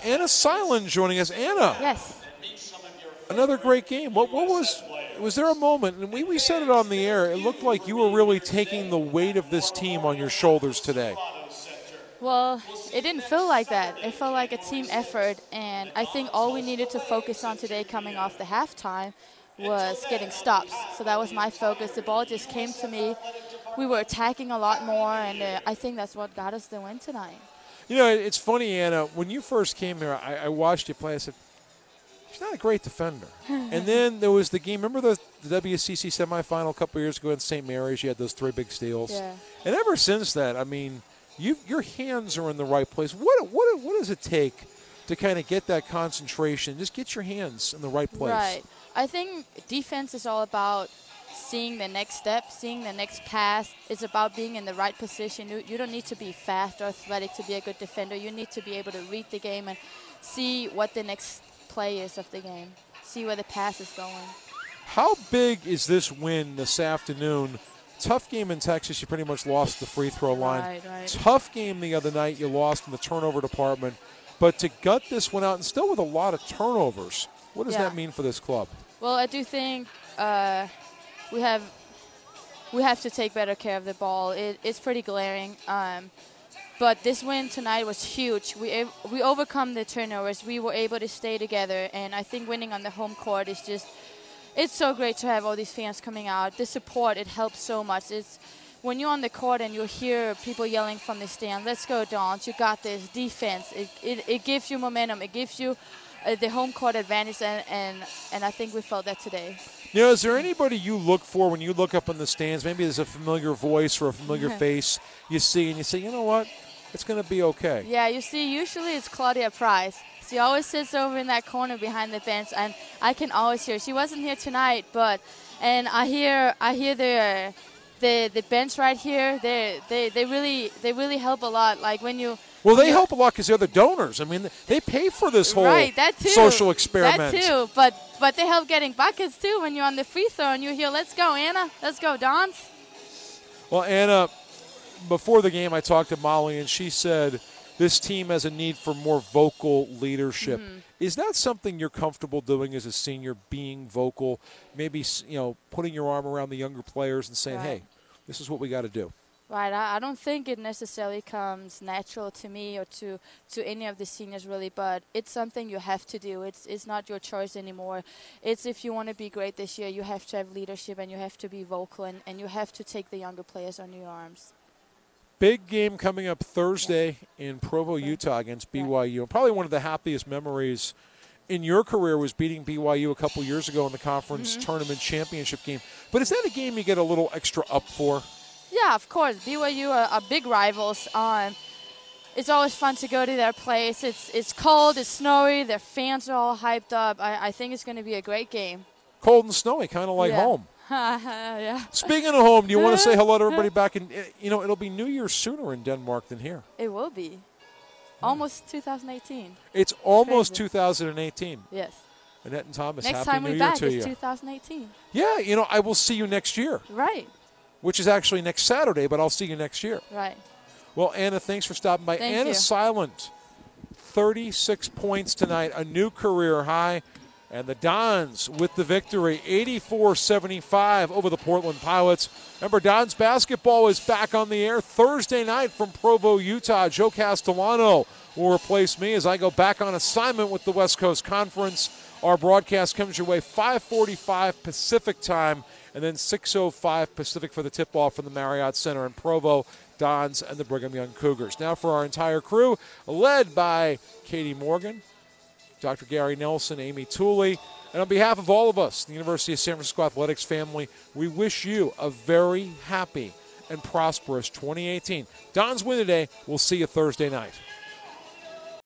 Anna Silent joining us. Anna. Yes. Another great game. What was there a moment, and we said it on the air, it looked like you were really taking the weight of this team on your shoulders today. Well, it didn't feel like that. It felt like a team effort, and I think all we needed to focus on today coming off the halftime was getting stops. So that was my focus. The ball just came to me. We were attacking a lot more, and I think that's what got us the win tonight. You know, it's funny, Anna, when you first came here, I watched you play. I said, she's not a great defender. And then there was the game. Remember the WCC semifinal a couple years ago in St. Mary's? You had those 3 big steals. Yeah. And ever since that, I mean, your hands are in the right place. What does it take to kind of get that concentration? Just get your hands in the right place. Right. I think defense is all about seeing the next step, seeing the next pass. It's about being in the right position. You don't need to be fast or athletic to be a good defender. You need to be able to read the game and see what the next play is of the game, see where the pass is going. How big is this win this afternoon? Tough game in Texas. You pretty much lost the free throw line. Right. Tough game the other night. You lost in the turnover department. But to gut this one out, and still with a lot of turnovers, what does that mean for this club? Well, I do think we have to take better care of the ball. It's pretty glaring. But this win tonight was huge. We overcome the turnovers. We were able to stay together, and I think winning on the home court is just, it's so great to have all these fans coming out. The support, it helps so much. It's when you're on the court and you hear people yelling from the stand, let's go, Dons, you got this, defense. It gives you momentum. It gives you the home court advantage, and I think we felt that today. You know, is there anybody you look for when you look up in the stands? Maybe there's a familiar voice or a familiar face you see, and you say, you know what? It's going to be okay. Yeah, you see, usually it's Claudia Price. She always sits over in that corner behind the bench, and I can always hear. She wasn't here tonight, and I hear the bench right here. They really help a lot. Like when you. Well, they help a lot because they're the donors. I mean, they pay for this whole social experiment. That too, but they help getting buckets too when you're on the free throw and you hear, "Let's go, Anna. Let's go, Dons." Well, Anna, before the game, I talked to Molly, and she said this team has a need for more vocal leadership. Mm-hmm. Is that something you're comfortable doing as a senior, being vocal, maybe, putting your arm around the younger players and saying, hey, this is what we got to do? Right. I don't think it necessarily comes natural to me or to any of the seniors, really, but it's something you have to do. It's not your choice anymore. It's if you want to be great this year, you have to have leadership and you have to be vocal and you have to take the younger players under your arms. Big game coming up Thursday in Provo, Utah against BYU. And probably one of the happiest memories in your career was beating BYU a couple years ago in the conference tournament championship game. But is that a game you get a little extra up for? Yeah, of course. BYU are big rivals. It's always fun to go to their place. It's cold, it's snowy, their fans are all hyped up. I think it's going to be a great game. Cold and snowy, kind of like home. Yeah. Speaking of home, do you want to say hello to everybody back in, it'll be New Year's sooner in Denmark than here. It will be. Almost 2018. It's almost 2018. Yes. Annette and Thomas, next Happy time New we're Year back to you. is 2018. Yeah, I will see you next year. Right. Which is actually next Saturday, but I'll see you next year. Right. Well, Anna, thanks for stopping by. Thank Anna you. Silent, 36 points tonight, a new career high. And the Dons with the victory, 84-75 over the Portland Pilots. Remember, Dons basketball is back on the air Thursday night from Provo, Utah. Joe Castellano will replace me as I go back on assignment with the West Coast Conference. Our broadcast comes your way 5:45 Pacific time and then 6:05 Pacific for the tip-off from the Marriott Center in Provo. Dons and the Brigham Young Cougars. Now for our entire crew, led by Katie Morgan, Dr. Gary Nelson, Amy Tooley, and on behalf of all of us, the University of San Francisco Athletics family, we wish you a very happy and prosperous 2018. Dons win today. We'll see you Thursday night.